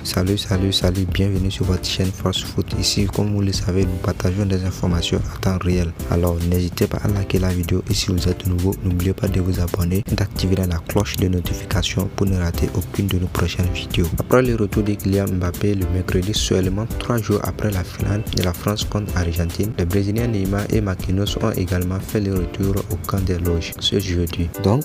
Salut, bienvenue sur votre chaîne Force Foot. Ici, comme vous le savez, nous partageons des informations à temps réel. Alors, n'hésitez pas à liker la vidéo et si vous êtes nouveau, n'oubliez pas de vous abonner et d'activer la cloche de notification pour ne rater aucune de nos prochaines vidéos. Après le retour de Kylian Mbappé le mercredi, seulement 3 jours après la finale de la France contre l'Argentine, les Brésiliens Neymar et Marquinhos ont également fait le retour au camp des loges ce jeudi. Donc,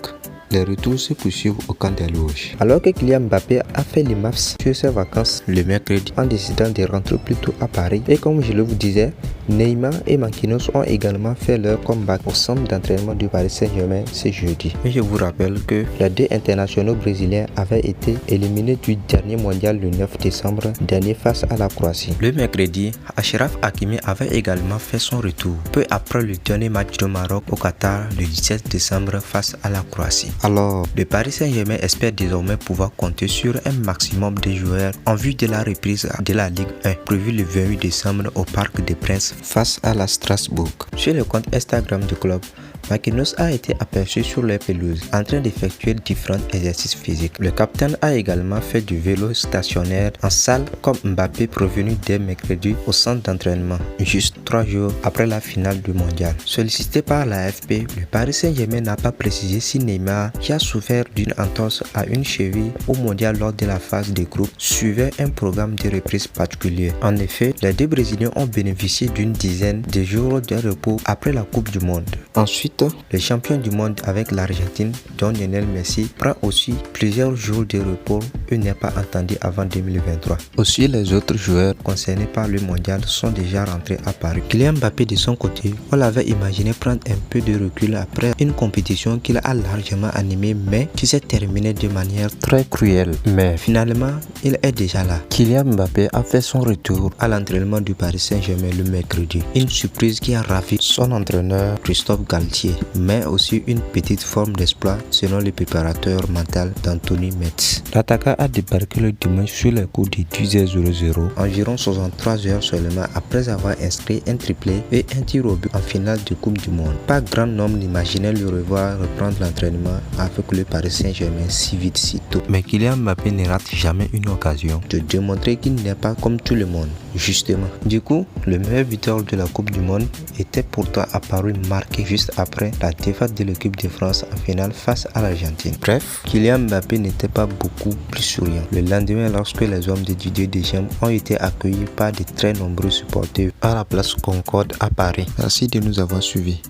les retours se poursuivent au camp des louanges. Alors que Kylian Mbappé a fait les maths sur ses vacances le mercredi en décidant de rentrer plus tôt à Paris. Et comme je le vous disais, Neymar et Marquinhos ont également fait leur comeback au centre d'entraînement du Paris Saint-Germain ce jeudi. Et je vous rappelle que les deux internationaux brésiliens avaient été éliminés du dernier mondial le 9 décembre dernier face à la Croatie. Le mercredi, Achraf Hakimi avait également fait son retour peu après le dernier match du Maroc au Qatar le 17 décembre face à la Croatie. Alors, le Paris Saint-Germain espère désormais pouvoir compter sur un maximum de joueurs en vue de la reprise de la Ligue 1 prévue le 28 décembre au Parc des Princes face à la Strasbourg. Sur le compte Instagram du club, Marquinhos a été aperçu sur les pelouses en train d'effectuer différents exercices physiques. Le capitaine a également fait du vélo stationnaire en salle comme Mbappé provenu dès mercredi au centre d'entraînement, juste 3 jours après la finale du mondial. Sollicité par la AFP, le Paris Saint-Germain n'a pas précisé si Neymar, qui a souffert d'une entorse à une cheville au mondial lors de la phase de groupe, suivait un programme de reprise particulier. En effet, les deux Brésiliens ont bénéficié d'une dizaine de jours de repos après la Coupe du Monde. Ensuite, le champion du monde avec l'Argentine, dont Lionel Messi, prend aussi plusieurs jours de repos et n'est pas attendu avant 2023. Aussi, les autres joueurs concernés par le mondial sont déjà rentrés à Paris. Kylian Mbappé de son côté, on l'avait imaginé prendre un peu de recul après une compétition qu'il a largement animée mais qui s'est terminée de manière très cruelle. Mais finalement, il est déjà là. Kylian Mbappé a fait son retour à l'entraînement du Paris Saint-Germain le mercredi. Une surprise qui a ravi son entraîneur Christophe Galtier, mais aussi une petite forme d'espoir selon le préparateur mental d'Anthony Metz. L'attaquant a débarqué le dimanche sur les coups de 10h00, environ 63 heures seulement après avoir inscrit un triplé et un tir au but en finale de Coupe du Monde. Pas grand nombre n'imaginait le revoir reprendre l'entraînement avec le Paris Saint-Germain si vite si tôt. Mais Kylian Mbappé ne rate jamais une occasion de démontrer qu'il n'est pas comme tout le monde, justement. Du coup, le meilleur buteur de la Coupe du Monde était pourtant apparu marqué juste après la défaite de l'équipe de France en finale face à l'Argentine. Bref, Kylian Mbappé n'était pas beaucoup plus souriant le lendemain lorsque les hommes de Didier Deschamps ont été accueillis par de très nombreux supporters à la place Concorde à Paris. Merci de nous avoir suivis.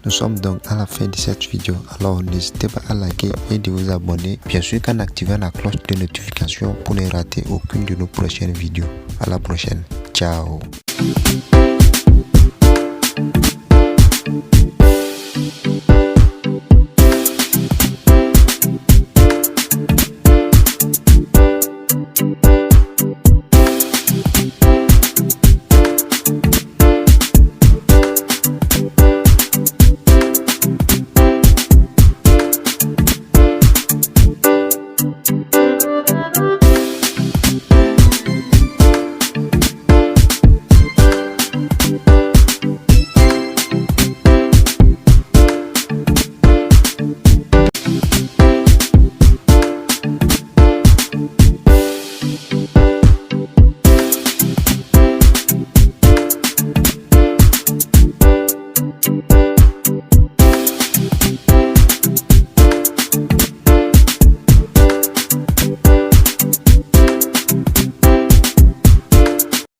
Nous sommes donc à la fin de cette vidéo, alors n'hésitez pas à liker et de vous abonner, bien sûr qu'en activant la cloche de notification pour ne rater aucune de nos prochaines vidéos. À la prochaine, ciao.